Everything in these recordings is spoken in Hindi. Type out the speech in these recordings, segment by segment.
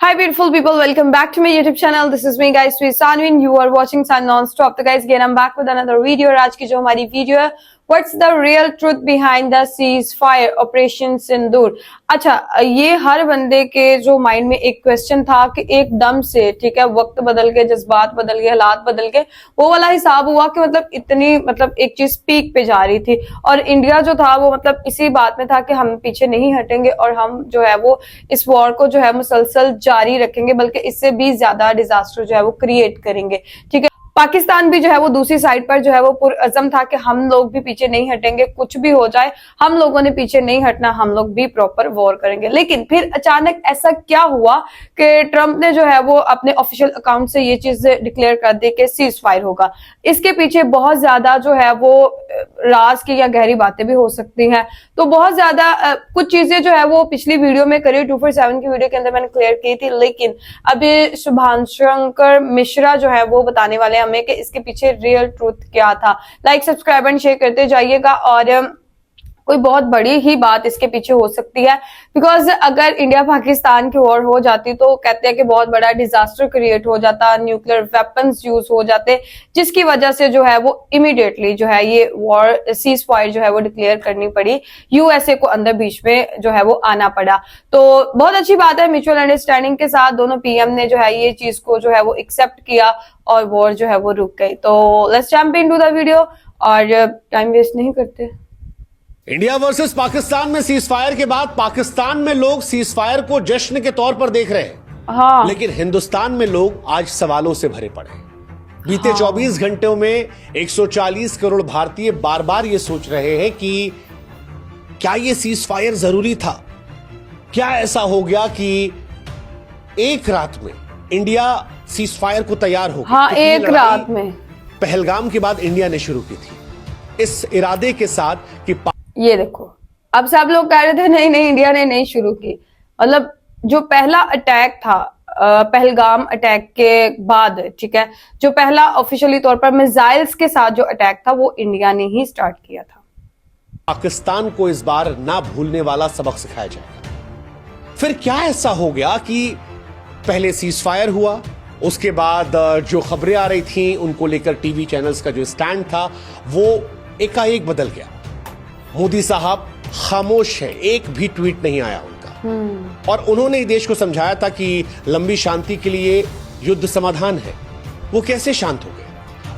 Hi beautiful people, welcome back to my YouTube channel. This is me guys, Sanvi, and you are watching Sun Non-Stop. तो guys again I'm back with another video और आज की जो हमारी वीडियो है What's the real truth behind the ceasefire Operation Sindoor? अच्छा, ये हर बंदे के जो माइंड में एक क्वेश्चन था कि एकदम से ठीक है वक्त बदल गए, जज्बात बदल गए, हालात बदल गए, वो वाला हिसाब हुआ कि मतलब एक चीज पीक पे जा रही थी और इंडिया जो था वो मतलब इसी बात में था कि हम पीछे नहीं हटेंगे और हम जो है वो इस वॉर को जो है मुसलसल जारी रखेंगे, बल्कि इससे भी ज्यादा डिजास्टर जो है वो क्रिएट करेंगे। ठीक है, पाकिस्तान भी जो है वो दूसरी साइड पर जो है वो पुरअज़म था कि हम लोग भी पीछे नहीं हटेंगे, कुछ भी हो जाए हम लोगों ने पीछे नहीं हटना, हम लोग भी प्रॉपर वॉर करेंगे। लेकिन फिर अचानक ऐसा क्या हुआ कि ट्रंप ने जो है वो अपने ऑफिशियल अकाउंट से ये चीज डिक्लेयर कर दी कि सीज फायर होगा। इसके पीछे बहुत ज्यादा जो है वो राज की या गहरी बातें भी हो सकती हैं। तो बहुत ज्यादा कुछ चीजें जो है वो पिछली वीडियो में करी 247 की वीडियो के अंदर मैंने क्लियर की थी, लेकिन अभी शुभांशंकर मिश्रा जो है वो बताने वाले हमें कि इसके पीछे रियल ट्रूथ क्या था। लाइक सब्सक्राइब एंड शेयर करते जाइएगा और कोई बहुत बड़ी ही बात इसके पीछे हो सकती है, बिकॉज अगर इंडिया पाकिस्तान की वॉर हो जाती तो कहते हैं कि बहुत बड़ा डिजास्टर क्रिएट हो जाता, न्यूक्लियर वेपन्स यूज हो जाते, जिसकी वजह से जो है वो इमीडिएटली जो है ये वॉर सीज फायर जो है वो डिक्लेयर करनी पड़ी, यूएसए को अंदर बीच में जो है वो आना पड़ा। तो बहुत अच्छी बात है, म्यूचुअल अंडरस्टैंडिंग के साथ दोनों पीएम ने जो है ये चीज को जो है वो एक्सेप्ट किया और वॉर जो है वो रुक गई। तो let's jump into the video और टाइम वेस्ट नहीं करते। इंडिया वर्सेस पाकिस्तान में सीज फायर के बाद पाकिस्तान में लोग सीज फायर को जश्न के तौर पर देख रहे हैं। हाँ। लेकिन हिंदुस्तान में लोग आज सवालों से भरे पड़े हैं। बीते 24 घंटों में 140 करोड़ भारतीय बार बार ये सोच रहे हैं कि क्या ये सीज फायर जरूरी था? क्या ऐसा हो गया कि एक रात में इंडिया सीज फायर को तैयार हो गया? हाँ, एक रात में पहलगाम के बाद इंडिया ने शुरू की थी इस इरादे के साथ कि ये देखो, अब सब लोग कह रहे थे नहीं नहीं इंडिया ने नहीं शुरू की। मतलब जो पहला अटैक था पहलगाम अटैक के बाद, ठीक है, जो पहला ऑफिशियली तौर पर मिसाइल्स के साथ जो अटैक था वो इंडिया ने ही स्टार्ट किया था। पाकिस्तान को इस बार ना भूलने वाला सबक सिखाया जाएगा। फिर क्या ऐसा हो गया कि पहले सीज फायर हुआ, उसके बाद जो खबरें आ रही थी उनको लेकर टीवी चैनल्स का जो स्टैंड था वो एकाएक बदल गया। मोदी साहब खामोश है, एक भी ट्वीट नहीं आया उनका और उन्होंने देश को समझाया था कि लंबी शांति के लिए युद्ध समाधान है। वो कैसे शांत हो गए?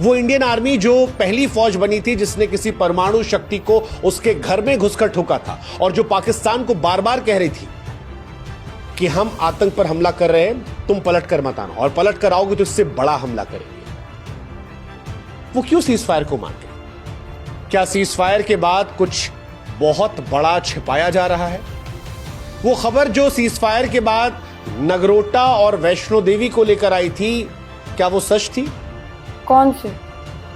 वो इंडियन आर्मी जो पहली फौज बनी थी जिसने किसी परमाणु शक्ति को उसके घर में घुसकर ठोका था और जो पाकिस्तान को बार बार कह रही थी कि हम आतंक पर हमला कर रहे हैं, तुम पलट कर मत आना और पलट कर आओगे तो इससे बड़ा हमला करेंगे। वो क्यों सीज फायर को मान गए? क्या सीज फायर के बाद कुछ बहुत बड़ा छिपाया जा रहा है? वो खबर जो सीज फायर के बाद नगरोटा और वैष्णो देवी को लेकर आई थी, क्या वो सच थी? कौन से?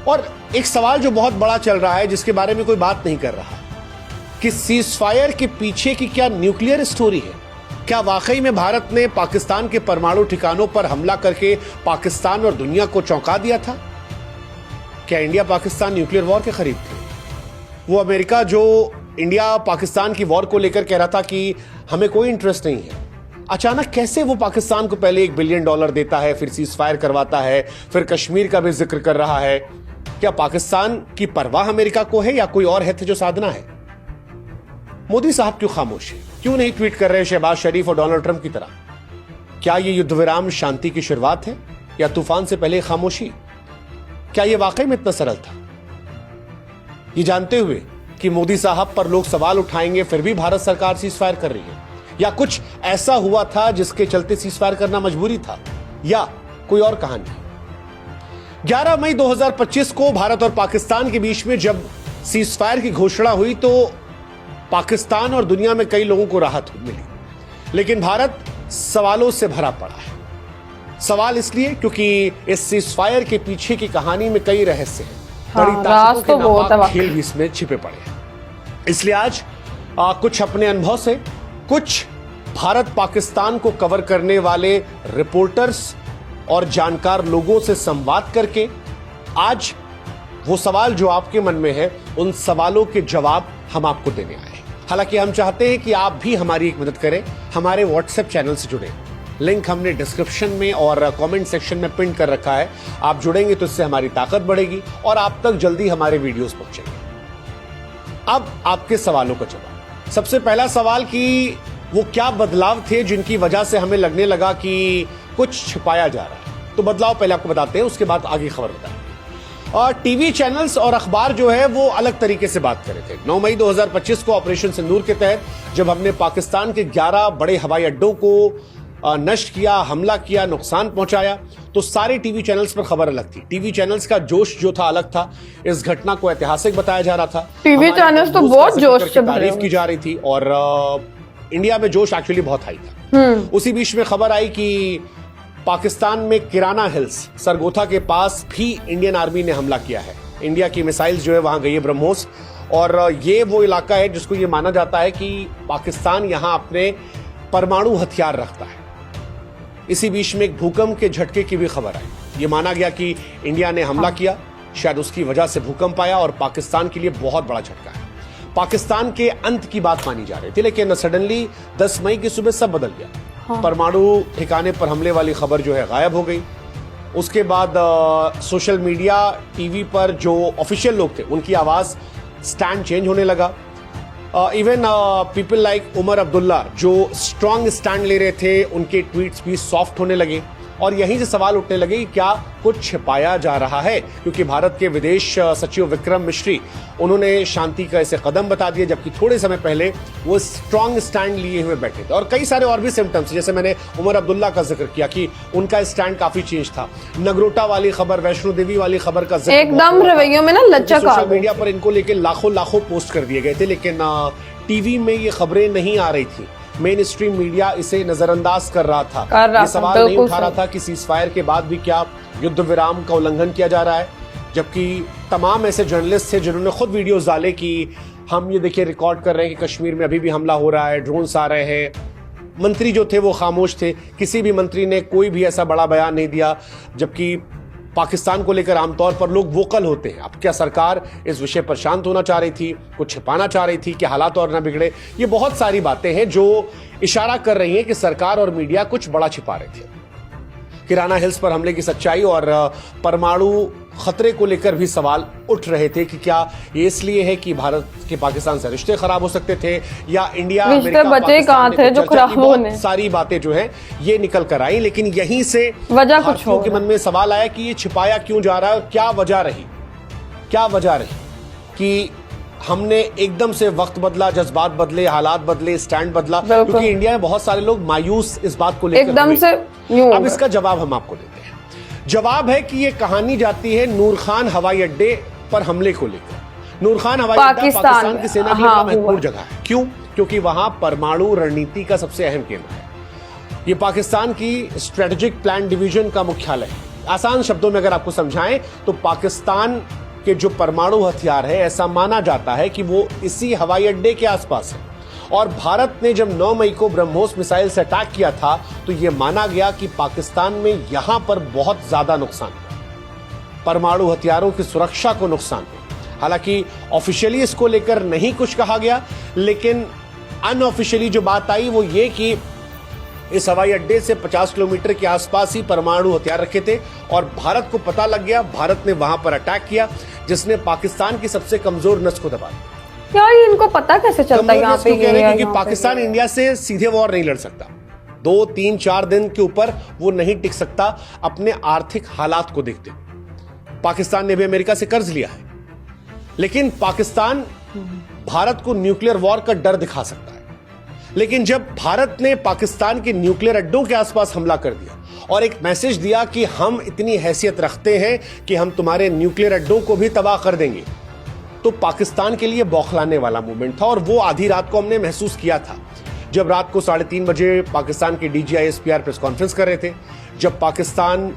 और एक सवाल जो बहुत बड़ा चल रहा है जिसके बारे में कोई बात नहीं कर रहा कि सीज फायर के पीछे की क्या न्यूक्लियर स्टोरी है? क्या वाकई में भारत ने पाकिस्तान के परमाणु ठिकानों पर हमला करके पाकिस्तान और दुनिया को चौंका दिया था? क्या इंडिया पाकिस्तान न्यूक्लियर वॉर के करीब थे? वो अमेरिका जो इंडिया पाकिस्तान की वॉर को लेकर कह रहा था कि हमें कोई इंटरेस्ट नहीं है, अचानक कैसे वो पाकिस्तान को पहले $1 बिलियन देता है, फिर सीज फायर करवाता है, फिर कश्मीर का भी जिक्र कर रहा है? क्या पाकिस्तान की परवाह अमेरिका को है या कोई और हित जो साधना है? मोदी साहब क्यों खामोश है? क्यों नहीं ट्वीट कर रहे शहबाज शरीफ और डोनाल्ड ट्रंप की तरह? क्या ये युद्ध विराम शांति की शुरुआत है या तूफान से पहले खामोशी? क्या ये वाकई में इतना सरल था? ये जानते हुए कि मोदी साहब पर लोग सवाल उठाएंगे फिर भी भारत सरकार सीज फायर कर रही है, या कुछ ऐसा हुआ था जिसके चलते सीज फायर करना मजबूरी था, या कोई और कहानी? 11 मई 2025 को भारत और पाकिस्तान के बीच में जब सीज फायर की घोषणा हुई तो पाकिस्तान और दुनिया में कई लोगों को राहत मिली, लेकिन भारत सवालों से भरा पड़ा है। सवाल इसलिए क्योंकि इस सीज फायर के पीछे की कहानी में कई रहस्य हैं, बड़ी ताकतों के नापाक खेल भी इसमें छिपे पड़े हैं। इसलिए आज कुछ अपने अनुभव से, कुछ भारत पाकिस्तान को कवर करने वाले रिपोर्टर्स और जानकार लोगों से संवाद करके आज वो सवाल जो आपके मन में है उन सवालों के जवाब हम आपको देने आए हैं। हालांकि हम चाहते हैं कि आप भी हमारी एक मदद करें, हमारे व्हाट्सएप चैनल से जुड़े, लिंक हमने डिस्क्रिप्शन में और कमेंट सेक्शन में पिन कर रखा है। आप जुड़ेंगे तो इससे हमारी ताकत बढ़ेगी और आप तक जल्दी हमारे वीडियोस पहुंचेंगे। अब आपके सवालों का जवाब। सबसे पहला सवाल कि वो क्या बदलाव थे जिनकी वजह से हमें लगने लगा कि कुछ छिपाया जा रहा है। तो बदलाव पहले आपको बताते हैं, उसके बाद आगे खबर बताएंगे। और टीवी चैनल्स और अखबार जो है वो अलग तरीके से बात कर रहे थे। 9 मई 2025 को ऑपरेशन सिंदूर के तहत जब हमने पाकिस्तान के 11 बड़े हवाई अड्डों को नष्ट किया, हमला किया, नुकसान पहुंचाया, तो सारे टीवी चैनल्स पर खबर अलग थी। टीवी चैनल्स का जोश जो था अलग था। इस घटना को ऐतिहासिक बताया जा रहा था। टीवी चैनल्स तो बहुत जोश से तारीफ की जा रही थी और इंडिया में जोश एक्चुअली बहुत हाई था। उसी बीच में खबर आई कि पाकिस्तान में किराना हिल्स सरगोथा के पास भी इंडियन आर्मी ने हमला किया है। इंडिया की मिसाइल्स जो है वहां गई है, ब्रह्मोस, और ये वो इलाका है जिसको ये माना जाता है कि पाकिस्तान यहां अपने परमाणु हथियार रखता है। इसी बीच में एक भूकंप के झटके की भी खबर आई। ये माना गया कि इंडिया ने हमला किया, शायद उसकी वजह से भूकंप आया और पाकिस्तान के लिए बहुत बड़ा झटका है। पाकिस्तान के अंत की बात मानी जा रही थी, लेकिन सडनली 10 मई की सुबह सब बदल गया। परमाणु ठिकाने पर हमले वाली खबर जो है गायब हो गई। उसके बाद सोशल मीडिया, टीवी पर जो ऑफिशियल लोग थे उनकी आवाज स्टैंड चेंज होने लगा। Even people like Omar Abdullah जो स्ट्रांग स्टैंड ले रहे थे, उनके ट्वीट्स भी सॉफ्ट होने लगे और यहीं से सवाल उठने लगे कि क्या कुछ छिपाया जा रहा है, क्योंकि भारत के विदेश सचिव विक्रम मिश्री उन्होंने शांति का ऐसे कदम बता दिए, जबकि थोड़े समय पहले वो स्ट्रांग स्टैंड लिए हुए बैठे थे। और कई सारे और भी सिम्टम्स, जैसे मैंने उमर अब्दुल्ला का जिक्र किया कि उनका स्टैंड काफी चेंज था। नगरोटा वाली खबर, वैष्णो देवी वाली खबर का जिक्र एकदम रवैयों में ना लचक आ गई। सोशल मीडिया पर इनको लेके लाखों पोस्ट कर दिए गए थे, लेकिन टीवी में ये खबरें नहीं आ रही थी। मेन स्ट्रीम मीडिया इसे नजरअंदाज कर रहा था। ये सवाल नहीं उठा रहा था कि सीजफायर के बाद भी क्या युद्ध विराम का उल्लंघन किया जा रहा है, जबकि तमाम ऐसे जर्नलिस्ट थे जिन्होंने खुद वीडियोस डाले कि हम ये देखिए रिकॉर्ड कर रहे हैं कि कश्मीर में अभी भी हमला हो रहा है, ड्रोन्स आ रहे हैं। मंत्री जो थे वो खामोश थे, किसी भी मंत्री ने कोई भी ऐसा बड़ा बयान नहीं दिया, जबकि पाकिस्तान को लेकर आमतौर पर लोग वोकल होते हैं। अब क्या सरकार इस विषय पर शांत होना चाह रही थी, कुछ छिपाना चाह रही थी कि हालात और ना बिगड़े? ये बहुत सारी बातें हैं जो इशारा कर रही हैं कि सरकार और मीडिया कुछ बड़ा छिपा रहे थे। किराना हिल्स पर हमले की सच्चाई और परमाणु खतरे को लेकर भी सवाल उठ रहे थे कि क्या ये इसलिए है कि भारत के पाकिस्तान से रिश्ते खराब हो सकते थे, या इंडिया रिश्ते बचे कहां थे जो खराब होने। सारी बातें जो है ये निकल कर आई, लेकिन यहीं से वजह कुछ हो के मन में सवाल आया कि ये छिपाया क्यों जा रहा है और क्या वजह रही कि हमने एकदम से वक्त बदला, जज्बात बदले, हालात बदले, स्टैंड बदला, क्योंकि इंडिया में बहुत सारे लोग मायूस इस बात को लेकर एकदम से। अब इसका जवाब हम आपको देते हैं। जवाब है कि ये कहानी जाती है नूर खान हवाई अड्डे पर हमले को लेकर। नूर खान हवाई अड्डा पाकिस्तान की सेना की महत्वपूर्ण जगह है। क्यों? क्योंकि वहां परमाणु रणनीति का सबसे अहम केंद्र है। ये पाकिस्तान की स्ट्रेटेजिक प्लान डिवीजन का मुख्यालय है। आसान शब्दों में अगर आपको समझाएं तो पाकिस्तान के जो परमाणु हथियार है, ऐसा माना जाता है कि वो इसी हवाई अड्डे के आसपास है। और भारत ने जब 9 मई को ब्रह्मोस मिसाइल से अटैक किया था तो यह माना गया कि पाकिस्तान में यहां पर बहुत ज्यादा नुकसान हुआ, परमाणु हथियारों की सुरक्षा को नुकसान हुआ। हालांकि ऑफिशियली इसको लेकर नहीं कुछ कहा गया, लेकिन अनऑफिशियली जो बात आई वो ये कि इस हवाई अड्डे से 50 किलोमीटर के आसपास ही परमाणु हथियार रखे थे और भारत को पता लग गया। भारत ने वहां पर अटैक किया, जिसने पाकिस्तान की सबसे कमजोर नस को दबा दिया। यार इनको पता कैसे चलता है यहाँ पे? क्योंकि पाकिस्तान इंडिया से सीधे वॉर नहीं लड़ सकता। 2, 3, 4 दिन के ऊपर वो नहीं टिक सकता अपने आर्थिक हालात को देखते। पाकिस्तान ने भी अमेरिका से कर्ज लिया है, लेकिन पाकिस्तान भारत को न्यूक्लियर वॉर का डर दिखा सकता है। लेकिन जब भारत ने पाकिस्तान के न्यूक्लियर अड्डों के आसपास हमला कर दिया और एक मैसेज दिया कि हम इतनी हैसियत रखते हैं कि हम तुम्हारे न्यूक्लियर अड्डों को भी तबाह कर देंगे, तो पाकिस्तान के लिए बौखलाने वाला मूवमेंट था। और वो आधी रात को हमने महसूस किया था, जब रात को 3:30 बजे पाकिस्तान के DGISPR प्रेस कॉन्फ्रेंस कर रहे थे, जब पाकिस्तान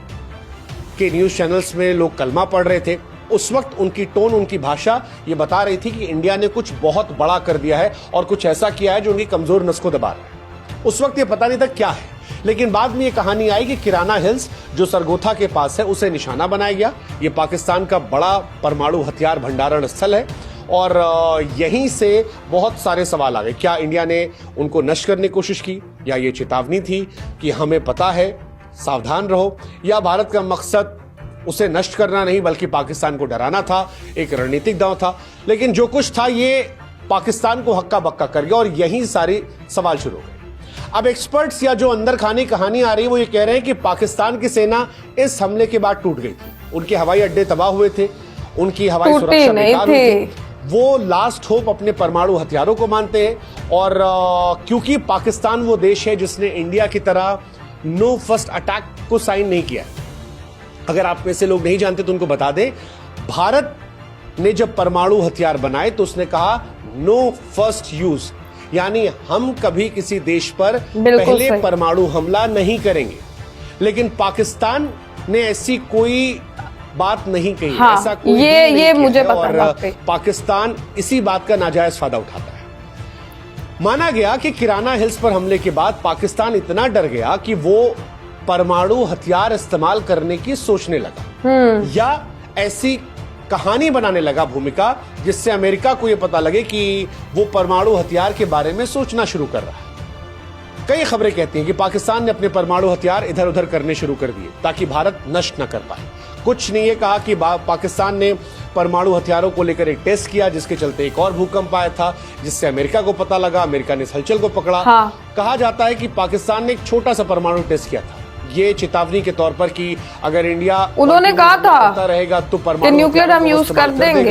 के न्यूज चैनल्स में लोग कलमा पढ़ रहे थे। उस वक्त उनकी टोन, उनकी भाषा ये बता रही थी कि इंडिया ने कुछ बहुत बड़ा कर दिया है और कुछ ऐसा किया है जो उनकी कमजोर नस को दबा रहा है। उस वक्त ये पता नहीं था क्या है, लेकिन बाद में ये कहानी आई कि किराना हिल्स जो सरगोथा के पास है उसे निशाना बनाया गया। ये पाकिस्तान का बड़ा परमाणु हथियार भंडारण स्थल है और यहीं से बहुत सारे सवाल आ गए। क्या इंडिया ने उनको नष्ट करने की कोशिश की, या ये चेतावनी थी कि हमें पता है, सावधान रहो, या भारत का मकसद उसे नष्ट करना नहीं बल्कि पाकिस्तान को डराना था, एक रणनीतिक दांव था। लेकिन जो कुछ था ये पाकिस्तान को हक्का बक्का कर गया और यही सारी सवाल शुरू हो गए। अब एक्सपर्ट्स या जो अंदर खानी कहानी आ रही है वो ये कह रहे हैं कि पाकिस्तान की सेना इस हमले के बाद टूट गई थी। उनके हवाई अड्डे तबाह हुए थे, उनकी हवाई सुरक्षा बेकार हुई थी, वो लास्ट होप अपने परमाणु हथियारों को मानते हैं। और क्योंकि पाकिस्तान वो देश है जिसने इंडिया की तरह नो फर्स्ट अटैक को साइन नहीं किया। अगर आप में से लोग नहीं जानते तो उनको बता दें, भारत ने जब परमाणु हथियार बनाए तो उसने कहा नो फर्स्ट यूज, यानी हम कभी किसी देश पर पहले परमाणु हमला नहीं करेंगे। लेकिन पाकिस्तान ने ऐसी कोई बात नहीं कही। हाँ, ऐसा कोई ये मुझे पता और पाकिस्तान इसी बात का नाजायज फायदा उठाता है। माना गया कि किराना हिल्स पर हमले के बाद पाकिस्तान इतना डर गया कि वो परमाणु हथियार इस्तेमाल करने की सोचने लगा, या ऐसी कहानी बनाने लगा भूमिका जिससे अमेरिका को यह पता लगे कि वो परमाणु हथियार के बारे में सोचना शुरू कर रहा है। कई खबरें कहती हैं कि पाकिस्तान ने अपने परमाणु हथियार इधर उधर करने शुरू कर दिए ताकि भारत नष्ट न कर पाए। कुछ ने यह कहा कि पाकिस्तान ने परमाणु हथियारों को लेकर एक टेस्ट किया जिसके चलते एक और भूकंप आया था, जिससे अमेरिका को पता लगा, अमेरिका ने इस हलचल को पकड़ा। हाँ। कहा जाता है कि पाकिस्तान ने एक छोटा सा परमाणु टेस्ट किया था, ये चेतावनी के तौर पर कि अगर इंडिया उन्होंने कहा था रहेगा तो परमाणु न्यूक्लियर हम यूज कर देंगे।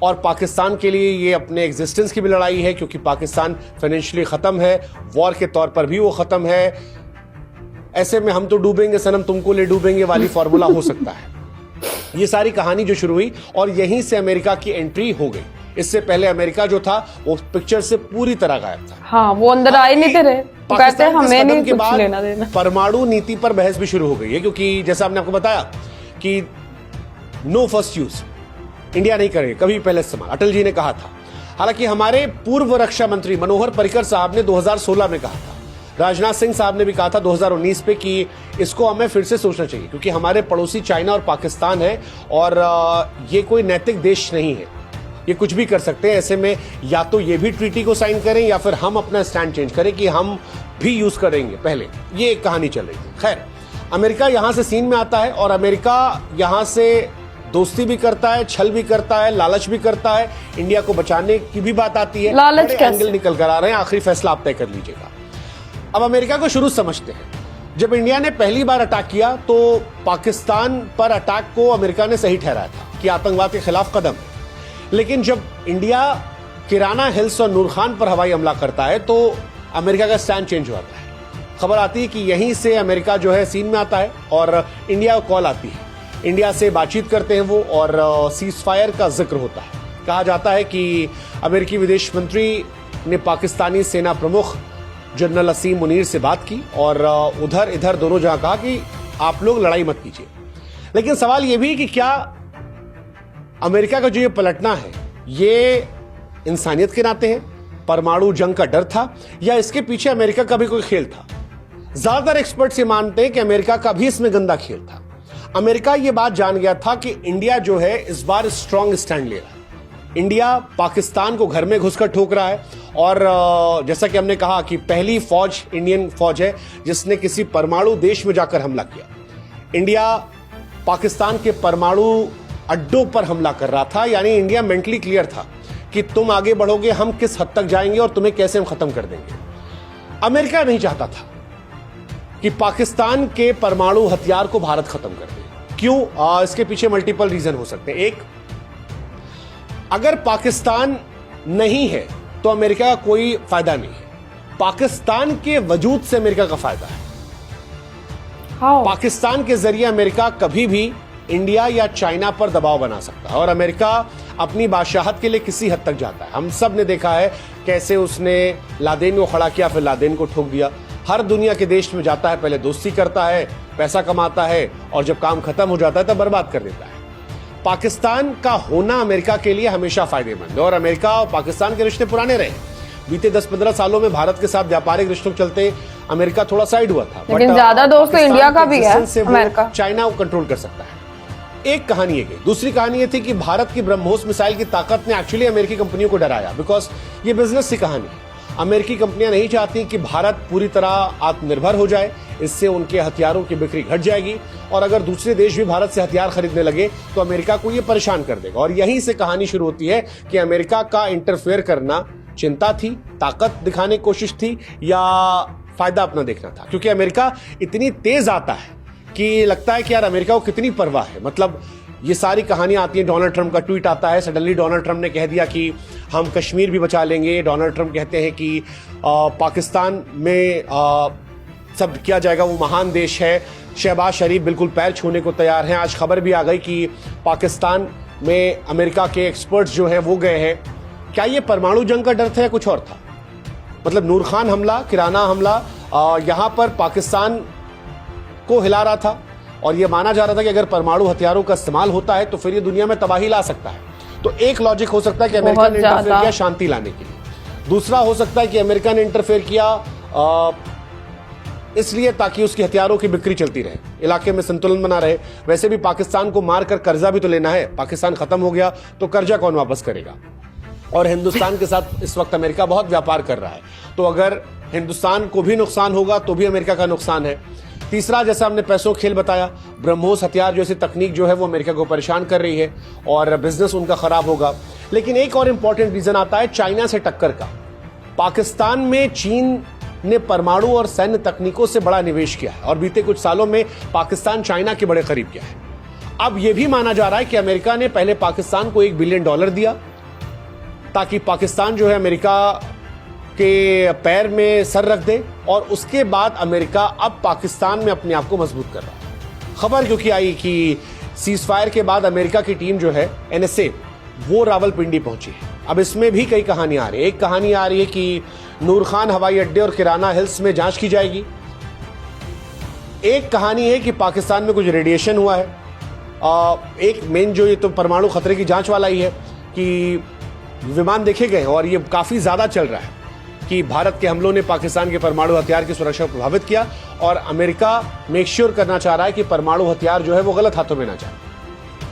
और पाकिस्तान के लिए ये अपने एग्जिस्टेंस की भी लड़ाई है, क्योंकि पाकिस्तान फाइनेंशियली खत्म है, वॉर के तौर पर भी वो खत्म है। ऐसे में हम तो डूबेंगे सनम तुमको ले डूबेंगे वाली फॉर्मूला हो सकता है। ये सारी कहानी जो शुरू हुई और यहीं से अमेरिका की एंट्री हो गई। इससे पहले अमेरिका जो था वो पिक्चर से पूरी तरह गायब था। हाँ, वो अंदर आए नहीं थे, कहते हमें नहीं कुछ लेना देना। परमाणु नीति पर बहस भी शुरू हो गई है, क्योंकि जैसा आपने आपको बताया कि नो फर्स्ट यूज इंडिया नहीं करेगा कभी पहले इस्तेमाल, अटल जी ने कहा था। हालांकि हमारे पूर्व रक्षा मंत्री मनोहर पर्रिकर साहब ने 2016 में कहा था, राजनाथ सिंह साहब ने भी कहा था 2019 पे कि इसको हमें फिर से सोचना चाहिए, क्योंकि हमारे पड़ोसी चाइना और पाकिस्तान है और ये कोई नैतिक देश नहीं है, ये कुछ भी कर सकते हैं। ऐसे में या तो ये भी ट्रीटी को साइन करें या फिर हम अपना स्टैंड चेंज करें कि हम भी यूज करेंगे पहले। ये एक कहानी चल रही थी। खैर, अमेरिका यहां से सीन में आता है और अमेरिका यहां से दोस्ती भी करता है, छल भी करता है, लालच भी करता है, इंडिया को बचाने की भी बात आती है। लालच कैसे? एंगल निकल कर आ रहे हैं, आखिरी फैसला आप तय कर लीजिएगा। अब अमेरिका को शुरू समझते हैं। जब इंडिया ने पहली बार अटैक किया तो पाकिस्तान पर अटैक को अमेरिका ने सही ठहराया था कि आतंकवाद के खिलाफ कदम है। लेकिन जब इंडिया किराना हिल्स और नूर खान पर हवाई हमला करता है तो अमेरिका का स्टैंड चेंज हो जाता है। खबर आती है कि यहीं से अमेरिका जो है सीन में आता है और इंडिया को कॉल आती है। इंडिया से बातचीत करते हैं वो और सीज फायर का जिक्र होता है। कहा जाता है कि अमेरिकी विदेश मंत्री ने पाकिस्तानी सेना प्रमुख जनरल असीम मुनीर से बात की और उधर इधर दोनों जगह कहा कि आप लोग लड़ाई मत कीजिए। लेकिन सवाल यह भी कि क्या अमेरिका का जो ये पलटना है ये इंसानियत के नाते है, परमाणु जंग का डर था, या इसके पीछे अमेरिका का भी कोई खेल था? ज्यादातर एक्सपर्ट्स ये मानते हैं कि अमेरिका का भी इसमें गंदा खेल था। अमेरिका ये बात जान गया था कि इंडिया जो है इस बार स्ट्रॉन्ग स्टैंड ले रहा है। इंडिया पाकिस्तान को घर में घुसकर ठोक रहा है और जैसा कि हमने कहा कि पहली फौज इंडियन फौज है जिसने किसी परमाणु देश में जाकर हमला किया। इंडिया पाकिस्तान के परमाणु अड्डों पर हमला कर रहा था, यानी इंडिया मेंटली क्लियर था कि तुम आगे बढ़ोगे, हम किस हद तक जाएंगे और तुम्हें कैसे हम खत्म कर देंगे। अमेरिका नहीं चाहता था कि पाकिस्तान के परमाणु हथियार को भारत खत्म कर दे। क्यों? इसके पीछे मल्टीपल रीजन हो सकते हैं। एक, अगर पाकिस्तान नहीं है तो अमेरिका का कोई फायदा नहीं है, पाकिस्तान के वजूद से अमेरिका का फायदा है। पाकिस्तान के जरिए अमेरिका कभी भी इंडिया या चाइना पर दबाव बना सकता है और अमेरिका अपनी बादशाहत के लिए किसी हद तक जाता है। हम सब ने देखा है कैसे उसने लादेन को खड़ा किया, फिर लादेन को ठोक दिया। हर दुनिया के देश में जाता है, पहले दोस्ती करता है, पैसा कमाता है और जब काम खत्म हो जाता है तब बर्बाद कर देता है। पाकिस्तान का होना अमेरिका के लिए हमेशा फायदेमंद है और अमेरिका और पाकिस्तान के रिश्ते पुराने रहे। बीते 10-15 सालों में भारत के साथ व्यापारिक रिश्तों के चलते अमेरिका थोड़ा साइड हुआ था, लेकिन ज्यादा दोस्त तो इंडिया का भी है। अमेरिका चाइना को कंट्रोल कर सकता है। एक कहानी ये गई। दूसरी कहानी ये थी कि भारत की ब्रह्मोस मिसाइल की ताकत ने एक्चुअली अमेरिकी कंपनियों को डराया, बिकॉज ये बिजनेस की कहानी है। अमेरिकी कंपनियां नहीं चाहती कि भारत पूरी तरह आत्मनिर्भर हो जाए, इससे उनके हथियारों की बिक्री घट जाएगी और अगर दूसरे देश भी भारत से हथियार खरीदने लगे तो अमेरिका को ये परेशान कर देगा। और यहीं से कहानी शुरू होती है कि अमेरिका का इंटरफेयर करना चिंता थी, ताकत दिखाने की कोशिश थी या फायदा अपना देखना था। क्योंकि अमेरिका इतनी तेज आता है कि लगता है कि यार अमेरिका को कितनी परवाह है। मतलब ये सारी कहानियां आती हैं, डोनाल्ड ट्रंप का ट्वीट आता है, सडनली डोनाल्ड ट्रंप ने कह दिया कि हम कश्मीर भी बचा लेंगे। डोनाल्ड ट्रंप कहते हैं कि पाकिस्तान में सब किया जाएगा, वो महान देश है। शहबाज शरीफ बिल्कुल पैर छूने को तैयार हैं। आज खबर भी आ गई कि पाकिस्तान में अमेरिका के एक्सपर्ट्स जो हैं वो गए हैं। क्या ये परमाणु जंग का डर था या कुछ और था? मतलब नूर खान हमला, किराना हमला यहां पर पाकिस्तान को हिला रहा था और यह माना जा रहा था कि अगर परमाणु हथियारों का इस्तेमाल होता है तो फिर ये दुनिया में तबाही ला सकता है। तो एक लॉजिक हो सकता है कि अमेरिका ने इंटरफेयर किया शांति लाने के लिए। दूसरा हो सकता है कि अमेरिका ने इंटरफेयर किया इसलिए ताकि उसके हथियारों की बिक्री चलती रहे, इलाके में संतुलन बना रहे। वैसे भी पाकिस्तान को मारकर कर्जा भी तो लेना है, पाकिस्तान खत्म हो गया तो कर्जा कौन वापस करेगा? और हिंदुस्तान के साथ इस वक्त अमेरिका बहुत व्यापार कर रहा है, तो अगर हिंदुस्तान को भी नुकसान होगा तो भी अमेरिका का नुकसान है। तीसरा, जैसा हमने पैसों खेल बताया, ब्रह्मोस हथियार जैसी तकनीक जो है वो अमेरिका को परेशान कर रही है और बिजनेस उनका खराब होगा। लेकिन एक और इंपॉर्टेंट रीजन आता है चाइना से टक्कर का। पाकिस्तान में चीन ने परमाणु और सैन्य तकनीकों से बड़ा निवेश किया है और बीते कुछ सालों में पाकिस्तान चाइना के बड़े करीब गया है। अब यह भी माना जा रहा है कि अमेरिका ने पहले पाकिस्तान को $1 बिलियन दिया ताकि पाकिस्तान जो है अमेरिका के पैर में सर रख दे और उसके बाद अमेरिका अब पाकिस्तान में अपने आप को मजबूत कर रहा है। खबर क्योंकि आई कि सीज फायर के बाद अमेरिका की टीम जो है NSA वो रावलपिंडी पहुंची है। अब इसमें भी कई कहानियां आ रही है। एक कहानी आ रही है कि नूर खान हवाई अड्डे और किराना हिल्स में जांच की जाएगी। एक कहानी है कि पाकिस्तान में कुछ रेडिएशन हुआ है। एक मेन जो ये तो परमाणु खतरे की जांच वाला ही है कि विमान देखे गए और ये काफी ज्यादा चल रहा है कि भारत के हमलों ने पाकिस्तान के परमाणु हथियार की सुरक्षा को प्रभावित किया और अमेरिका मेक श्योर करना चाह रहा है कि परमाणु हथियार जो है वो गलत हाथों में ना जाए।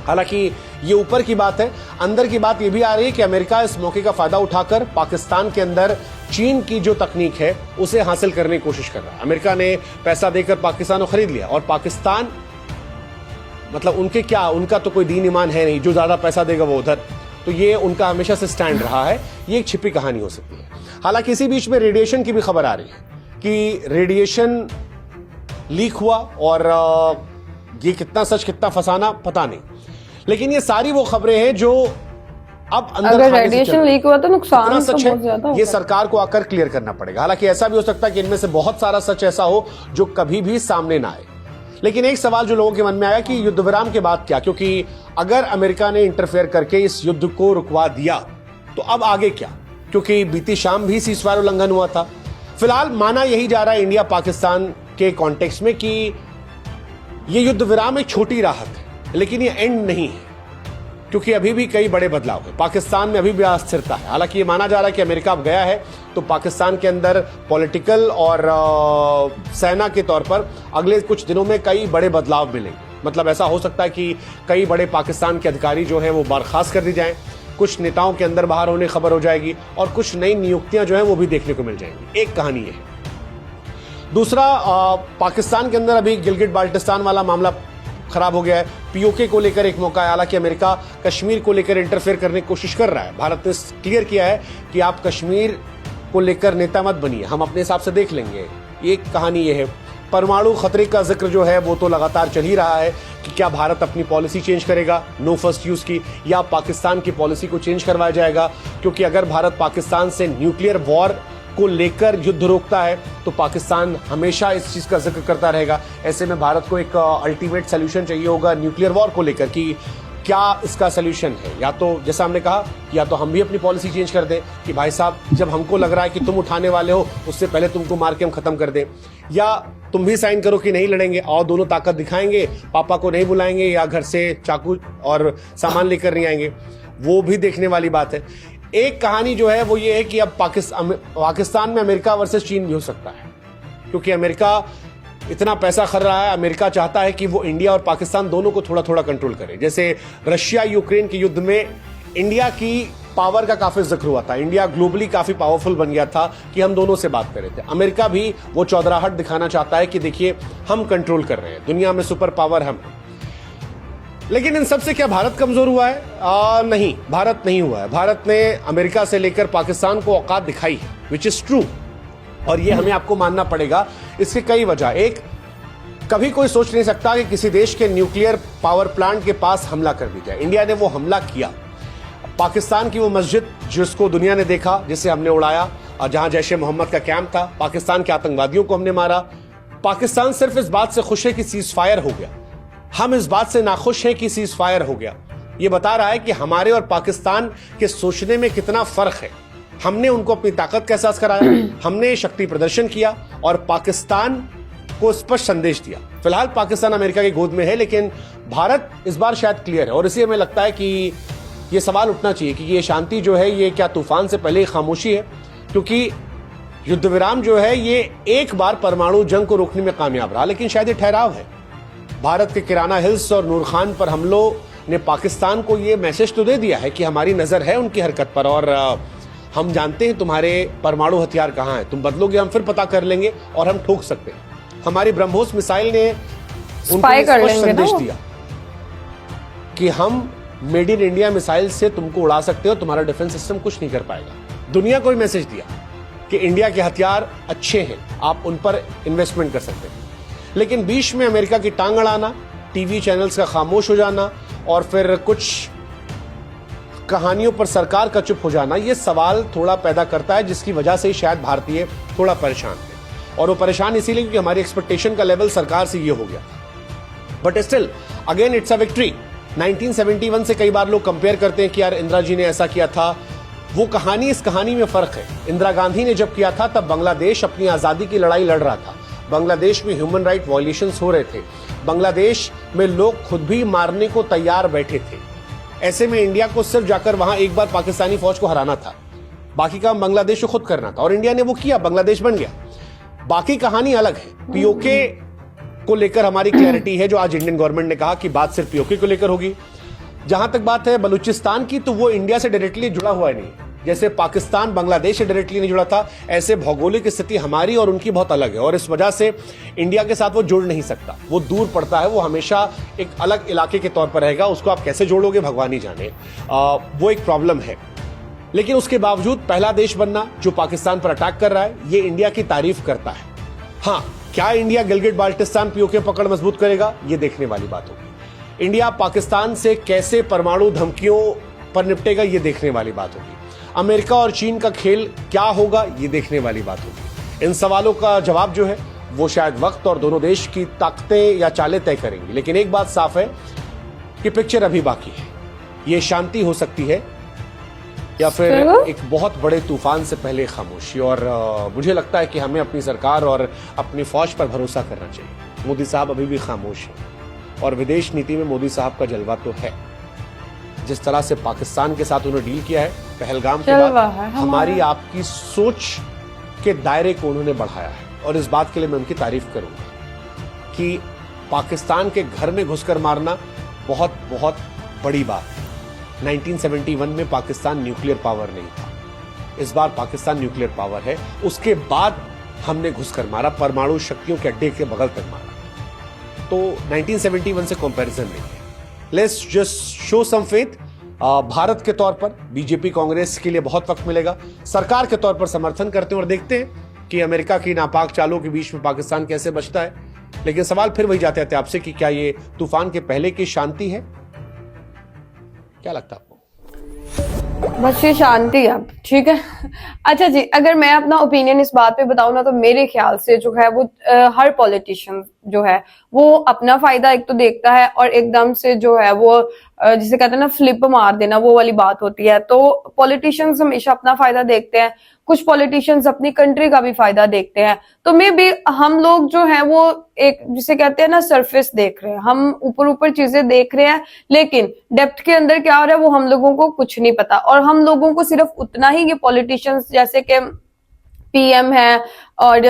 हालांकि ये ऊपर की बात है, अंदर की बात ये भी आ रही है कि अमेरिका इस मौके का फायदा उठाकर पाकिस्तान के अंदर चीन की जो तकनीक है उसे हासिल करने की कोशिश कर रहा है। अमेरिका ने पैसा देकर पाकिस्तान को खरीद लिया और पाकिस्तान मतलब उनका तो कोई दीन ईमान है नहीं, जो ज्यादा पैसा देगा वो उधर, तो ये उनका हमेशा से स्टैंड रहा है। ये एक छिपी कहानी हो सकती है। हालांकि इसी बीच में रेडिएशन की भी खबर आ रही है कि रेडिएशन लीक हुआ और ये कितना सच कितना फसाना पता नहीं, लेकिन ये सारी वो खबरें हैं जो अब अंदर अगर रेडिएशन लीक हुआ तो नुकसान तो बहुत ज्यादा होगा। ये सरकार को आकर क्लियर करना पड़ेगा। हालांकि ऐसा भी हो सकता है कि इनमें से बहुत सारा सच ऐसा हो जो कभी भी सामने ना आए। लेकिन एक सवाल जो लोगों के मन में आया कि युद्ध विराम के बाद क्या, क्योंकि अगर अमेरिका ने इंटरफेयर करके इस युद्ध को रुकवा दिया तो अब आगे क्या, क्योंकि बीती शाम भी सीजफायर उल्लंघन हुआ था। फिलहाल माना यही जा रहा है इंडिया पाकिस्तान के कॉन्टेक्स्ट में कि ये युद्ध विराम एक छोटी राहत है, लेकिन ये एंड नहीं है, क्योंकि अभी भी कई बड़े बदलाव है। पाकिस्तान में अभी भी अस्थिरता है। हालांकि ये माना जा रहा है कि अमेरिका अब गया है तो पाकिस्तान के अंदर पॉलिटिकल और सेना के तौर पर अगले कुछ दिनों में कई बड़े बदलाव मिलेंगे। मतलब ऐसा हो सकता है कि कई बड़े पाकिस्तान के अधिकारी जो हैं वो बर्खास्त कर दी जाएं, कुछ नेताओं के अंदर बाहर होने खबर हो जाएगी और कुछ नई नियुक्तियां जो हैं वो भी देखने को मिल जाएंगी। एक कहानी है। दूसरा, पाकिस्तान के अंदर अभी गिलगिट बाल्टिस्तान वाला मामला खराब हो गया है। पीओके को लेकर एक मौका है। हालांकि अमेरिका कश्मीर को लेकर इंटरफेयर करने की कोशिश कर रहा है। भारत ने क्लियर किया है कि आप कश्मीर को लेकर नेता मत बनिए, हम अपने हिसाब से देख लेंगे। एक कहानी ये है। परमाणु खतरे का जिक्र जो है वो तो लगातार चल ही रहा है कि क्या भारत अपनी पॉलिसी चेंज करेगा नो फर्स्ट यूज की, या पाकिस्तान की पॉलिसी को चेंज करवाया जाएगा। क्योंकि अगर भारत पाकिस्तान से न्यूक्लियर वॉर को लेकर युद्ध रोकता है तो पाकिस्तान हमेशा इस चीज का जिक्र करता रहेगा। ऐसे में भारत को एक अल्टीमेट सोल्यूशन चाहिए होगा न्यूक्लियर वॉर को लेकर कि क्या इसका सोल्यूशन है। या तो जैसा हमने कहा, या तो हम भी अपनी पॉलिसी चेंज कर दें कि भाई साहब जब हमको लग रहा है कि तुम उठाने वाले हो उससे पहले तुमको मार के हम खत्म कर दें, या तुम भी साइन करो कि नहीं लड़ेंगे, और दोनों ताकत दिखाएंगे, पापा को नहीं बुलाएंगे या घर से चाकू और सामान लेकर नहीं आएंगे। वो भी देखने वाली बात है। एक कहानी जो है वो ये है कि अब पाकिस्तान में अमेरिका वर्सेस चीन भी हो सकता है, क्योंकि अमेरिका इतना पैसा खर्च रहा है, अमेरिका चाहता है कि वो इंडिया और पाकिस्तान दोनों को थोड़ा थोड़ा कंट्रोल करे। जैसे रशिया यूक्रेन के युद्ध में इंडिया की पावर का काफी जिक्र हुआ था, इंडिया ग्लोबली काफी पावरफुल बन गया था कि हम दोनों से बात कर रहे थे। अमेरिका भी वो चौधराहट दिखाना चाहता है कि देखिए हम कंट्रोल कर रहे हैं, दुनिया में सुपर पावर हम हैं। लेकिन इन सब से क्या भारत कमजोर हुआ है? नहीं, भारत नहीं हुआ है। भारत ने अमेरिका से लेकर पाकिस्तान को औकात दिखाई है, विच इज ट्रू, और ये हमें आपको मानना पड़ेगा। इसके कई वजह। एक, कभी कोई सोच नहीं सकता कि किसी देश के न्यूक्लियर पावर प्लांट के पास हमला कर दिया जाए। इंडिया ने वो हमला किया। पाकिस्तान की वो मस्जिद जिसको दुनिया ने देखा, जिसे हमने उड़ाया, और जहां जैश ए मोहम्मद का कैंप था, पाकिस्तान के आतंकवादियों को हमने मारा। पाकिस्तान सिर्फ इस बात से खुश है कि सीज फायर हो गया, हम इस बात से नाखुश हैं कि सीज फायर हो गया। ये बता रहा है कि हमारे और पाकिस्तान के सोचने में कितना फर्क है। हमने उनको अपनी ताकत का एहसास कराया, हमने शक्ति प्रदर्शन किया और पाकिस्तान को स्पष्ट संदेश दिया। फिलहाल पाकिस्तान अमेरिका की गोद में है, लेकिन भारत इस बार शायद क्लियर है। और इसी हमें लगता है कि ये सवाल उठना चाहिए कि ये शांति जो है ये क्या तूफान से पहले ही खामोशी है? क्योंकि युद्ध विराम जो है ये एक बार परमाणु जंग को रोकने में कामयाब रहा, लेकिन शायद ये ठहराव है। भारत के किराना हिल्स और नूर खान पर हमलों ने पाकिस्तान को ये मैसेज तो दे दिया है कि हमारी नजर है उनकी हरकत पर, और हम जानते हैं तुम्हारे परमाणु हथियार कहां हैं, तुम बदलोगे हम फिर पता कर लेंगे और हम ठोक सकते हैं। हमारी ब्रह्मोस मिसाइल ने उनको स्पष्ट संदेश दिया कि हम मेड इन इंडिया मिसाइल से तुमको उड़ा सकते हो, तुम्हारा डिफेंस सिस्टम कुछ नहीं कर पाएगा। दुनिया को मैसेज दिया कि इंडिया के हथियार अच्छे हैं, आप उन पर इन्वेस्टमेंट कर सकते हैं। लेकिन बीच में अमेरिका की टांग अड़ाना, टीवी चैनल्स का खामोश हो जाना और फिर कुछ कहानियों पर सरकार का चुप हो जाना, यह सवाल थोड़ा पैदा करता है, जिसकी वजह से शायद भारतीय थोड़ा परेशान है। और वो परेशान इसीलिए क्योंकि हमारी एक्सपेक्टेशन का लेवल सरकार से ये हो गया। But still again it's a victory. 1971 से कई बार लोग कंपेयर करते हैं कि यार इंदिरा जी ने ऐसा किया था, वो कहानी इस कहानी में फर्क है। इंदिरा गांधी ने जब किया था तब बांग्लादेश अपनी आजादी की लड़ाई लड़ रहा था, बांग्लादेश में ह्यूमन राइट वायलेशंस हो रहे थे, बांग्लादेश में लोग खुद भी मारने को तैयार बैठे थे। ऐसे में इंडिया को सिर्फ जाकर वहां एक बार पाकिस्तानी फौज को हराना था, बाकी काम बांग्लादेश को खुद करना था, और इंडिया ने वो किया, बांग्लादेश बन गया। बाकी कहानी अलग है। पीओके को लेकर हमारी क्लैरिटी है, जो आज इंडियन गवर्नमेंट ने कहा कि बात सिर्फ पीओके को लेकर होगी। जहां तक बात है बलूचिस्तान की, तो वो इंडिया से डायरेक्टली जुड़ा हुआ है नहीं। जैसे पाकिस्तान बांग्लादेश से डायरेक्टली नहीं जुड़ा था, ऐसे भौगोलिक स्थिति हमारी और उनकी बहुत अलग है, और इस वजह से इंडिया के साथ वो जुड़ नहीं सकता, वो दूर पड़ता है, वो हमेशा एक अलग इलाके के तौर पर रहेगा। उसको आप कैसे जोड़ोगे भगवान ही जाने, वो एक प्रॉब्लम है। लेकिन उसके बावजूद पहला देश बनना जो पाकिस्तान पर अटैक कर रहा है, ये इंडिया की तारीफ करता है। हाँ, क्या इंडिया गिलगिट बाल्टिस्तान पीओके पकड़ मजबूत करेगा, ये देखने वाली बात होगी। इंडिया पाकिस्तान से कैसे परमाणु धमकियों पर निपटेगा, ये देखने वाली बात होगी। अमेरिका और चीन का खेल क्या होगा, ये देखने वाली बात होगी। इन सवालों का जवाब जो है वो शायद वक्त और दोनों देश की ताकतें या चालें तय करेंगी। लेकिन एक बात साफ है कि पिक्चर अभी बाकी है। ये शांति हो सकती है या फिर एक बहुत बड़े तूफान से पहले खामोशी। और मुझे लगता है कि हमें अपनी सरकार और अपनी फौज पर भरोसा करना चाहिए। मोदी साहब अभी भी खामोश हैं, और विदेश नीति में मोदी साहब का जलवा तो है। जिस तरह से पाकिस्तान के साथ उन्होंने डील किया है पहलगाम के बाद, हमारी आपकी सोच के दायरे को उन्होंने बढ़ाया है, और इस बात के लिए मैं उनकी तारीफ करूंगा कि पाकिस्तान के घर में घुसकर मारना बहुत बहुत बड़ी बात है। 1971 में पाकिस्तान न्यूक्लियर पावर नहीं था, इस बार पाकिस्तान न्यूक्लियर पावर है। उसके बाद हमने घुसकर मारा, परमाणु शक्तियों के अड्डे के बगल तक मारा, तो 1971 से कंपैरिजन नहीं है। Let's just show some faith. Bharat के तौर पर बीजेपी कांग्रेस के लिए बहुत वक्त मिलेगा, सरकार के तौर पर समर्थन करते हैं और देखते हैं कि अमेरिका की नापाक चालों के बीच में पाकिस्तान कैसे बचता है। लेकिन सवाल फिर वही जाते आते आपसे कि क्या ये तूफान के पहले की शांति है? क्या लगता है आपको? बस ये शांति है, ठीक है। अच्छा जी, अगर मैं अपना ओपिनियन इस बात पे बताऊं ना, तो मेरे ख्याल से जो है वो हर पॉलिटिशियन जो है वो अपना फायदा एक तो देखता है, और एकदम से जो है वो जिसे कहते हैं ना फ्लिप मार देना, वो वाली बात होती है। तो पॉलिटिशियंस हमेशा अपना फायदा देखते हैं, कुछ पॉलिटिशियंस अपनी कंट्री का भी फायदा देखते हैं। तो मे बी हम लोग जो है वो एक जिसे कहते हैं ना सरफेस देख रहे हैं, हम ऊपर ऊपर चीजें देख रहे हैं, लेकिन डेप्थ के अंदर क्या हो रहा है वो हम लोगों को कुछ नहीं पता। और हम लोगों को सिर्फ उतना ही, ये पॉलिटिशियंस जैसे कि पीएम है और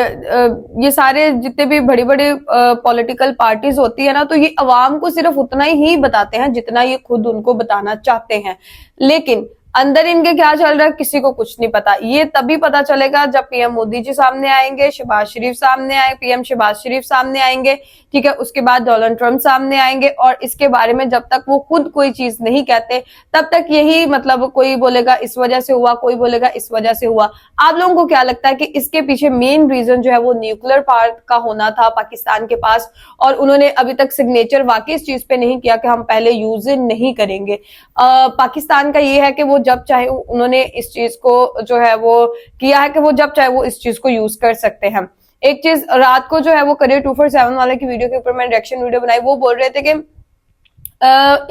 ये सारे जितने भी बड़ी बड़ी पॉलिटिकल पार्टीज होती है ना, तो ये अवाम को सिर्फ उतना ही बताते हैं जितना ये खुद उनको बताना चाहते हैं, लेकिन अंदर इनके क्या चल रहा है किसी को कुछ नहीं पता। ये तभी पता चलेगा जब पीएम मोदी जी सामने आएंगे, शहबाज शरीफ सामने आए, पीएम शहबाज शरीफ सामने आएंगे, ठीक है, उसके बाद डोनाल्ड ट्रंप सामने आएंगे, और इसके बारे में जब तक वो खुद कोई चीज नहीं कहते तब तक यही मतलब कोई बोलेगा इस वजह से हुआ, कोई बोलेगा इस वजह से हुआ। आप लोगों को क्या लगता है कि इसके पीछे मेन रीजन जो है वो न्यूक्लियर पावर का होना था पाकिस्तान के पास, और उन्होंने अभी तक सिग्नेचर वाकई इस चीज पे नहीं किया कि हम पहले यूज नहीं करेंगे। पाकिस्तान का ये है कि वो जब चाहे उन्होंने इस चीज को जो है वो किया है कि वो जब चाहे वो इस चीज को यूज कर सकते हैं। एक चीज रात को जो है वो करियर 247 वाले की वीडियो के ऊपर मैंने रिएक्शन वीडियो बनाई, वो बोल रहे थे कि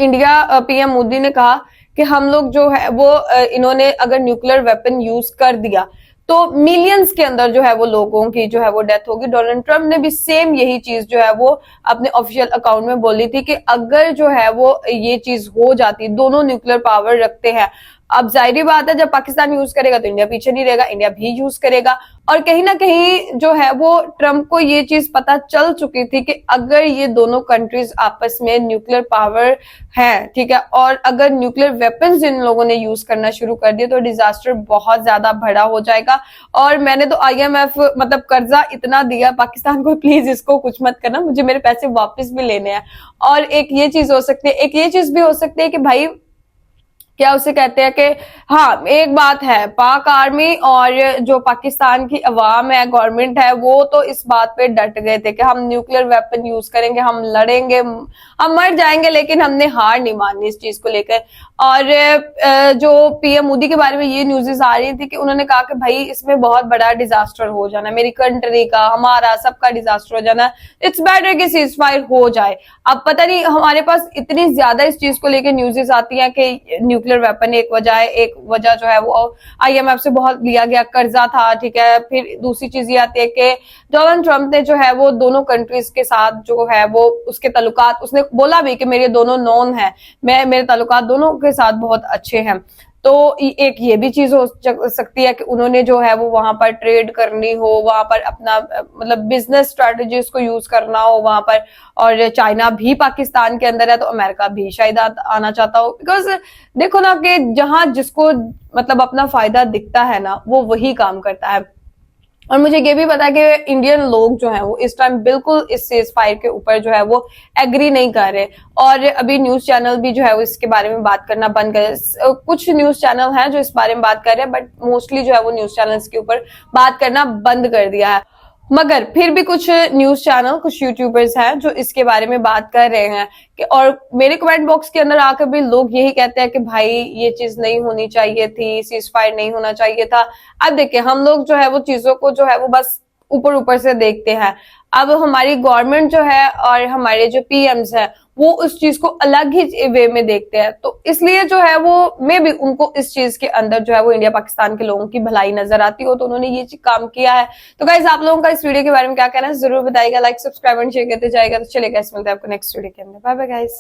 इंडिया पीएम मोदी ने कहा कि हम लोग जो है वो इन्होंने अगर न्यूक्लियर वेपन यूज कर दिया तो मिलियंस के अंदर जो है वो लोगों की जो है वो डेथ होगी। डोनाल्ड ट्रंप ने भी सेम यही चीज जो है वो अपने ऑफिशियल अकाउंट में बोली थी कि अगर जो है वो ये चीज हो जाती, दोनों न्यूक्लियर पावर रखते हैं, अब जाहिर बात है जब पाकिस्तान यूज करेगा तो इंडिया पीछे नहीं रहेगा, इंडिया भी यूज करेगा। और कहीं ना कहीं जो है वो ट्रंप को ये चीज पता चल चुकी थी कि अगर ये दोनों कंट्रीज आपस में न्यूक्लियर पावर है, ठीक है, और अगर न्यूक्लियर वेपन्स इन लोगों ने यूज करना शुरू कर दिए तो डिजास्टर बहुत ज्यादा बड़ा हो जाएगा। और मैंने तो IMF मतलब कर्जा इतना दिया पाकिस्तान को, प्लीज इसको कुछ मत करना, मुझे मेरे पैसे वापस भी लेने हैं। और एक ये चीज हो सकती है, एक ये चीज भी हो सकती है कि भाई क्या उसे कहते हैं कि हाँ एक बात है, पाक आर्मी और जो पाकिस्तान की अवाम है, गवर्नमेंट है, वो तो इस बात पे डट गए थे कि हम न्यूक्लियर वेपन यूज करेंगे, हम लड़ेंगे, हम मर जाएंगे, लेकिन हमने हार नहीं माननी इस चीज को लेकर। और जो पीएम मोदी के बारे में ये न्यूज़ेस आ रही थी कि उन्होंने कहा कि भाई इसमें बहुत बड़ा डिजास्टर हो जाना, मेरी कंट्री का, हमारा, सबका डिजास्टर हो जाना, इट्स बेटर कि सीज फायर हो जाए। अब पता नहीं हमारे पास इतनी ज्यादा इस चीज को लेकर न्यूज़ेस आती हैं कि न्यूक्लियर वेपन एक वजह है, एक वजह जो है वो IMF से बहुत लिया गया कर्जा था, ठीक है। फिर दूसरी चीज ये आती है कि डोनाल्ड ट्रंप ने जो है वो दोनों कंट्रीज के साथ जो है वो उसके ताल्लुकात, उसने बोला भी कि मेरे दोनों नॉन है, मेरे ताल्लुकात दोनों के साथ बहुत अच्छे हैं। तो एक ये भी चीज हो सकती है कि उन्होंने जो है वो वहां पर ट्रेड करनी हो, वहां पर अपना मतलब बिजनेस स्ट्रेटजीज को यूज करना हो वहां पर, और चाइना भी पाकिस्तान के अंदर है तो अमेरिका भी शायद आना चाहता हो। बिकॉज देखो ना कि जहां जिसको मतलब अपना फायदा दिखता है ना वो वही काम करता है। और मुझे ये भी पता है कि इंडियन लोग जो हैं वो इस टाइम बिल्कुल इस सीज फायर के ऊपर जो है वो एग्री नहीं कर रहे, और अभी न्यूज चैनल भी जो है वो इसके बारे में बात करना बंद कर, कुछ न्यूज चैनल हैं जो इस बारे में बात कर रहे हैं, बट मोस्टली जो है वो न्यूज चैनल्स के ऊपर बात करना बंद कर दिया है। मगर फिर भी कुछ न्यूज चैनल, कुछ यूट्यूबर्स हैं जो इसके बारे में बात कर रहे हैं कि, और मेरे कमेंट बॉक्स के अंदर आकर भी लोग यही कहते हैं कि भाई ये चीज नहीं होनी चाहिए थी, सीज फायर नहीं होना चाहिए था। अब देखिए हम लोग जो है वो चीजों को जो है वो बस ऊपर ऊपर से देखते हैं। अब हमारी गवर्नमेंट जो है और हमारे जो PMs है वो उस चीज को अलग ही वे में देखते हैं, तो इसलिए जो है वो मे भी उनको इस चीज के अंदर जो है वो इंडिया पाकिस्तान के लोगों की भलाई नजर आती हो, तो उन्होंने ये काम किया है। तो गाइस आप लोगों का इस वीडियो के बारे में क्या कहना है जरूर बताइएगा, लाइक सब्सक्राइब एंड शेयर करते जाएगा। तो चलिए गाइस मिलते हैं आपको नेक्स्ट वीडियो के अंदर, बाय बाय गाइस।